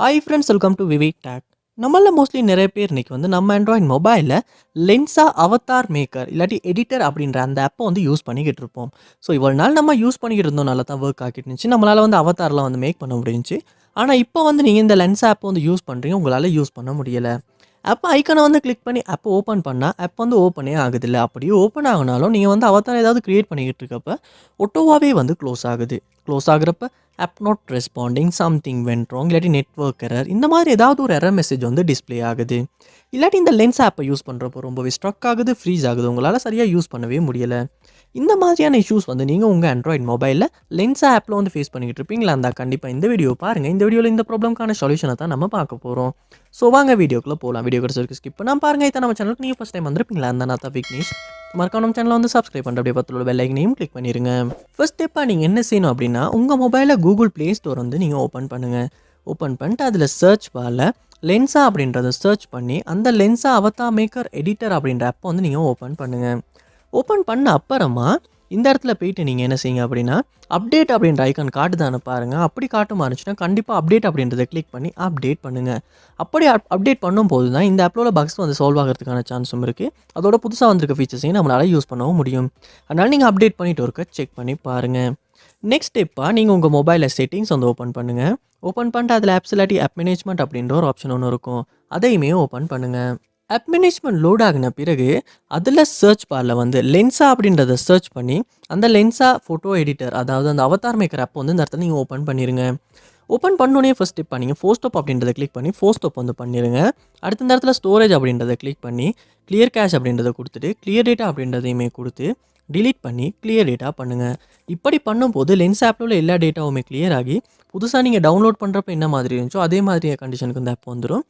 Hi friends, welcome to VividTech. நம்மள mostly நிறைய பேர் இன்னைக்கு வந்து நம்ம ஆண்ட்ராய்ட் மொபைலில் லென்ஸா அவதார் மேக்கர் இல்லாட்டி எடிட்டர் அப்படின்ற அந்த ஆப்பை வந்து யூஸ் பண்ணிக்கிட்டு இருப்போம். ஸோ இவ்வளோ நாள் நம்ம யூஸ் பண்ணிக்கிட்டு இருந்தோம், நல்லா தான் ஒர்க் ஆகிட்டு இருந்துச்சு, நம்மளால் வந்து அவதார்லாம் வந்து மேக் பண்ண முடிஞ்சுச்சு. ஆனால் இப்போ வந்து நீங்கள் இந்த லென்ஸ் ஆப் வந்து யூஸ் பண்ணுறீங்க, உங்களால் யூஸ் பண்ண முடியலை. ஆப் ஐக்கனை வந்து கிளிக் பண்ணி ஆப் ஓப்பன் பண்ணால் ஆப் வந்து ஓப்பனே ஆகுதில்ல. அப்படியே ஓப்பன் ஆகினாலும் நீங்கள் வந்து அவதார் ஏதாவது க்ரியேட் பண்ணிக்கிட்டு இருக்கப்ப ஒட்டோவாகவே வந்து க்ளோஸ் ஆகுது. க்ளோஸ் ஆகுறப்ப app not responding, something went wrong, இல்லாட்டி நெட்வொர்க் எரர், இந்த மாதிரி ஏதாவது ஒரு எரர் மெசேஜ் வந்து டிஸ்ப்ளே ஆகுது. இல்லாட்டி இந்த லென்ஸ் ஆப்பை யூஸ் பண்ணுறப்போ ரொம்பவே ஸ்ட்ரக் ஆகுது, ஃப்ரீஸ் ஆகுது, உங்களால் சரியாக யூஸ் பண்ணவே முடியலை. இந்த மாதிரியான இஷ்யூஸ் வந்து நீங்கள் உங்கள் ஆண்ட்ராய்ட் மொபைலில் லென்ஸா ஆப்பில் வந்து ஃபேஸ் பண்ணிக்கிட்டு இருப்பீங்களா இருந்தால் கண்டிப்பாக இந்த வீடியோ பாருங்கள். இந்த வீடியோவில் இந்த ப்ராப்ளம்க்கான சொல்யூஷனை தான் நம்ம பார்க்க போகிறோம். ஸோ வாங்க வீடியோக்குள்ளே போகலாம். வீடியோ கிடச்சிருக்கு ஸ்கிப் பண்ணால் பாருங்கள். இதை நம்ம சேனலுக்கு நீங்கள் ஃபஸ்ட் டைம் வந்திருப்பீங்களா இருந்தால் நான் தான் விக்னேஷ். மறக்காம நம்ம சேனலை வந்து சப்ஸ்கிரைப் பண்ணிட்டு அப்படியே பக்கத்தில் பெல் ஐக்கனையும் கிளிக் பண்ணிடுங்க. ஃபர்ஸ்ட் ஸ்டெப்பாக நீங்கள் என்ன செய்யணும் அப்படின்னா, உங்கள் மொபைலில் கூகுள் ப்ளே ஸ்டோர் வந்து நீங்கள் ஓப்பன் பண்ணுங்கள். ஓப்பன் பண்ணிட்டு அதில் சர்ச் பாரில் லென்ஸா அப்படின்றத சர்ச் பண்ணி அந்த லென்ஸா அவதார் மேக்கர் எடிட்டர் அப்படின்ற ஆப்பை வந்து நீங்கள் ஓப்பன் பண்ணுங்கள். ஓப்பன் பண்ண அப்புறமா இந்த இடத்துல போயிட்டு நீங்கள் என்ன செய்யுங்க அப்படின்னா, அப்டேட் அப்படின்ற ஐக்கான் காட்டுதானு பாருங்கள். அப்படி காட்டுமா இருந்துச்சுன்னா கண்டிப்பாக அப்டேட் அப்படின்றத கிளிக் பண்ணி அப்டேட் பண்ணுங்கள். அப்படி அப்டேட் பண்ணும்போது தான் இந்த ஆப்பில் பக்ஸ் வந்து சால்வ் ஆகிறதுக்கான சான்ஸும் இருக்குது. அதோட புதுசாக வந்திருக்க ஃபீச்சர்ஸையும் நம்மளால் யூஸ் பண்ணவும் முடியும். அதனால் நீங்கள் அப்டேட் பண்ணிட்டு இருக்க செக் பண்ணி பாருங்கள். நெக்ஸ்ட் ஸ்டெப்பாக நீங்கள் உங்கள் மொபைலில் செட்டிங்ஸ் வந்து ஓப்பன் பண்ணுங்கள். ஓப்பன் பண்ணிட்டு அதில் ஆப்ஸ் இல்லாட்டி ஆப் மேனேஜ்மெண்ட் அப்படின்ற ஒரு ஆப்ஷன் ஒன்று இருக்கும், அதையுமே ஓப்பன் பண்ணுங்கள். ஆப் மேனேஜ்மெண்ட் லோட் ஆகின பிறகு அதில் சர்ச் பாரில் வந்து லென்ஸா அப்படின்றத சர்ச் பண்ணி அந்த லென்ஸா ஃபோட்டோ எடிட்டர், அதாவது அந்த அவதார் மேக்கர் ஆப் வந்து இந்த இடத்துல நீங்கள் ஓப்பன் பண்ணிடுங்க. ஓப்பன் பண்ணோடனே ஃபஸ்ட் ஸ்டெப் நீங்கள் ஃபோஸ்டப் அப்படின்றத கிளிக் பண்ணி ஃபோஸ்டப் வந்து பண்ணிடுங்க. அடுத்த இந்த இடத்துல ஸ்டோரேஜ் அப்படின்றத கிளிக் பண்ணி கிளியர் கேஷ் அப்படின்றத கொடுத்துட்டு கிளியர் டேட்டா அப்படின்றதையுமே கொடுத்து டிலீட் பண்ணி கிளியர் டேட்டா பண்ணுங்கள். இப்படி பண்ணும்போது லென்ஸ் ஆப்பில் உள்ள எல்லா டேட்டாவுமே கிளியர் ஆகி புதுசாக நீங்கள் டவுன்லோட் பண்ணுறப்ப என்ன மாதிரி இருந்துச்சோ அதே மாதிரி கண்டிஷனுக்கு இந்த ஆப் வந்துடும்.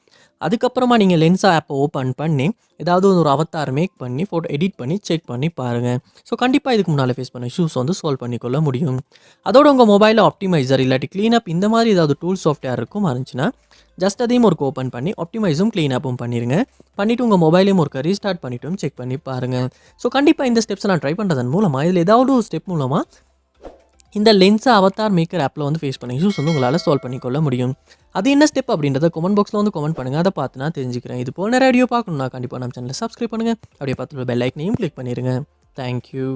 அதுக்கப்புறமா நீங்கள் லென்ஸா ஆப்பை ஓப்பன் பண்ணி ஏதாவது ஒரு அவதார் மேக் பண்ணி ஃபோட்டோ எடிட் பண்ணி செக் பண்ணி பாருங்கள். ஸோ கண்டிப்பாக இதுக்கு முன்னால் ஃபேஸ் பண்ண இஷ்யூஸ் வந்து சால்வ் பண்ணிக்கொள்ள முடியும். அதோட உங்கள் மொபைலில் ஆப்டிமைசர் இல்லாட்டி க்ளீனப் இந்த மாதிரி ஏதாவது டூல் சாஃப்ட்வேர் இருக்கும் இருந்துச்சுன்னா ஜஸ்ட் அதையும் ஒரு ஓப்பன் பண்ணி ஆப்டிமைஸும் க்ளீனப்பும் பண்ணிடுங்க. பண்ணிவிட்டு உங்கள் மொபைலையும் ஒரு ரீஸ்டார்ட் பண்ணிவிட்டும் செக் பண்ணி பாருங்கள். ஸோ கண்டிப்பாக இந்த ஸ்டெப்ஸை நான் ட்ரை பண்ணுறதன் மூலமாக இதில் ஏதாவது ஒரு ஸ்டெப் மூலமாக இந்த லென்ஸா அவதார் மேக்கர் ஆப்பில் வந்து ஃபேஸ் பண்ண இஷ்யூஸ் வந்து உங்களால் சால்வ் பண்ணிக்கொள்ள முடியும். அது என்ன ஸ்டெப் அப்படின்றத கமெண்ட் பாக்ஸில் வந்து கமெண்ட் பண்ணுங்கள். அதை பார்த்து நான் தெரிஞ்சுக்கிறேன். இது போல் நிறைய வீடியோ பார்க்கணுன்னா கண்டிப்பாக நம்ம சேனலை சப்ஸ்கிரைப் பண்ணுங்கள். அப்படியே பார்த்து பெல் ஐக்கனையும் கிளிக் பண்ணிடுங்க. தேங்க்யூ.